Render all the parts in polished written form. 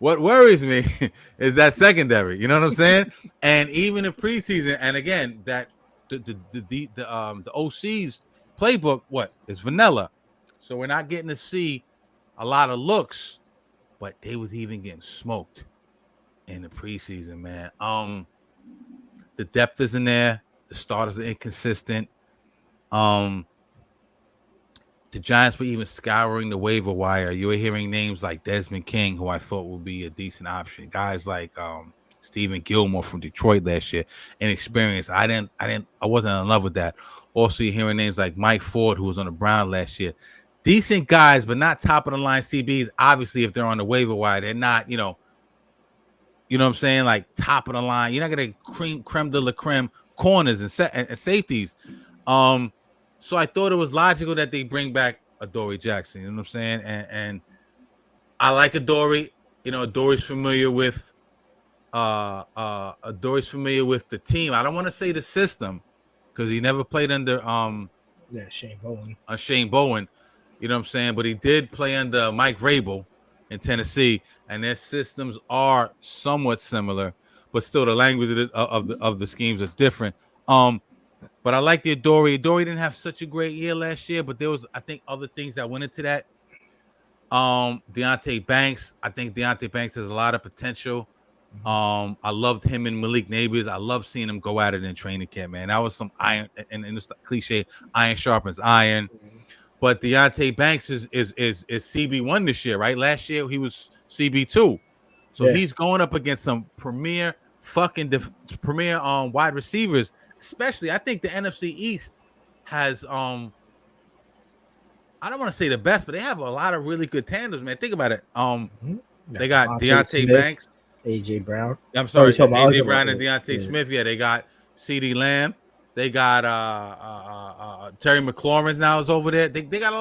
what worries me is that secondary. You know what I'm saying? And even in preseason, and again, that the OC's playbook, what is vanilla, so we're not getting to see a lot of looks, but they was even getting smoked in the preseason, man. The depth isn't there. The starters are inconsistent. Um, the Giants were even scouring the waiver wire. You were hearing names like Desmond King, who I thought would be a decent option. Guys like Stephen Gilmore from Detroit last year. Inexperienced. I wasn't in love with that. Also, you're hearing names like Mike Ford, who was on the Brown last year. Decent guys, but not top of the line CBs. Obviously, if they're on the waiver wire, they're not, you know what I'm saying? Like top of the line. You're not gonna creme de la creme corners and safeties. So I thought it was logical that they bring back Adoree Jackson. You know what I'm saying? And I like Adoree. Adoree's familiar with Adoree's familiar with the team. I don't want to say the system because he never played under Shane Bowen. Shane Bowen. You know what I'm saying? But he did play under Mike Vrabel in Tennessee, and their systems are somewhat similar, but still the language of the schemes are different. But I like the Adoree. Adoree didn't have such a great year last year, but there was, I think, other things that went into that. Deontay Banks. I think Deontay Banks has a lot of potential. I loved him and Malik Nabers. I love seeing him go at it in training camp, man. That was some iron, and it's cliche, iron sharpens iron. But Deontay Banks is CB1 this year, right? Last year he was CB2. So he's going up against some premier wide receivers. Especially, I think the NFC East has I don't want to say the best, but they have a lot of really good tandems, man. Think about it. They got Deontay Banks, AJ Brown. I'm sorry, AJ Brown and Deontay Smith. Yeah, they got CeeDee Lamb. They got Terry McLaurin now is over there. They got a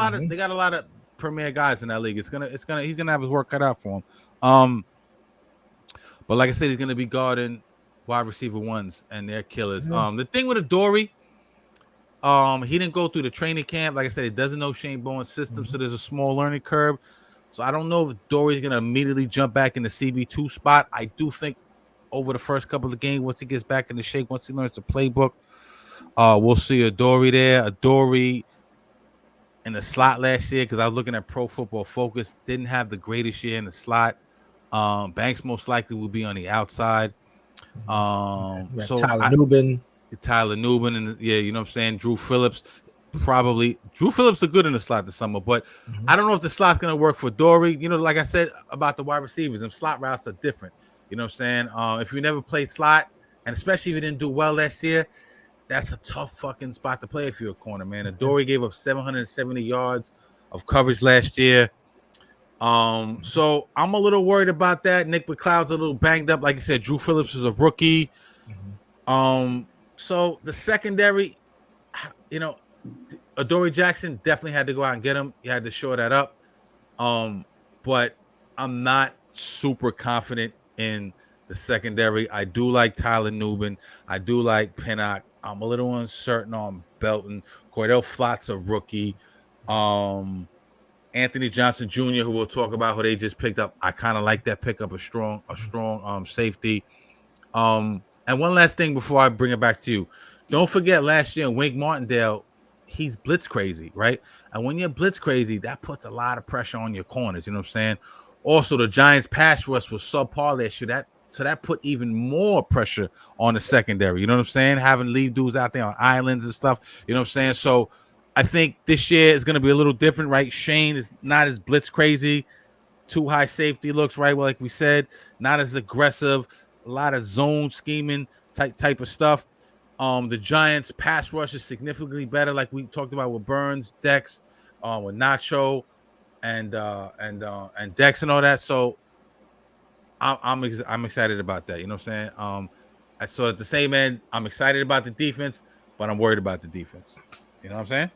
lot of premier guys in that league. He's gonna have his work cut out for him. But like I said, he's gonna be guarding wide receiver ones, and they're killers. The thing with Adoree, he didn't go through the training camp. Like I said, he doesn't know Shane Bowen's system, so there's a small learning curve. So I don't know if Adoree's gonna immediately jump back in the CB2 spot. I do think over the first couple of games, once he gets back in the shape, once he learns the playbook, we'll see Adoree there. Adoree in the slot last year, because I was looking at Pro Football Focus, didn't have the greatest year in the slot. Banks most likely will be on the outside. So Tyler Nubin, and you know what I'm saying. Drew Phillips are good in the slot this summer, but I don't know if the slot's gonna work for Adoree. Like I said about the wide receivers, and slot routes are different. You know what I'm saying? If you never played slot, and especially if you didn't do well last year, that's a tough fucking spot to play if you're a corner, man. Adoree gave up 770 yards of coverage last year. So I'm a little worried about that. Nick McLeod's a little banged up. Like you said, Drew Phillips is a rookie. So the secondary, Adoree Jackson definitely had to go out and get him. You had to shore that up. But I'm not super confident in the secondary. I do like Tyler Nubin. I do like Pinnock. I'm a little uncertain on Belton. Cordell Flott's a rookie. Anthony Johnson Jr., who we'll talk about, who they just picked up. I kind of like that pickup, a strong safety. And one last thing before I bring it back to you. Don't forget last year, Wink Martindale, he's blitz crazy, right? And when you're blitz crazy, that puts a lot of pressure on your corners. You know what I'm saying? Also, the Giants' pass rush was subpar last year. So that put even more pressure on the secondary. You know what I'm saying? Having lead dudes out there on islands and stuff. You know what I'm saying? So I think this year is going to be a little different, right? Shane is not as blitz crazy. Too high safety looks, right? Well, like we said, not as aggressive. A lot of zone scheming type of stuff. The Giants' pass rush is significantly better, like we talked about with Burns, Dex, with Nacho, and Dex and all that. So I'm excited about that. You know what I'm saying? So at the same end, I'm excited about the defense, but I'm worried about the defense. You know what I'm saying?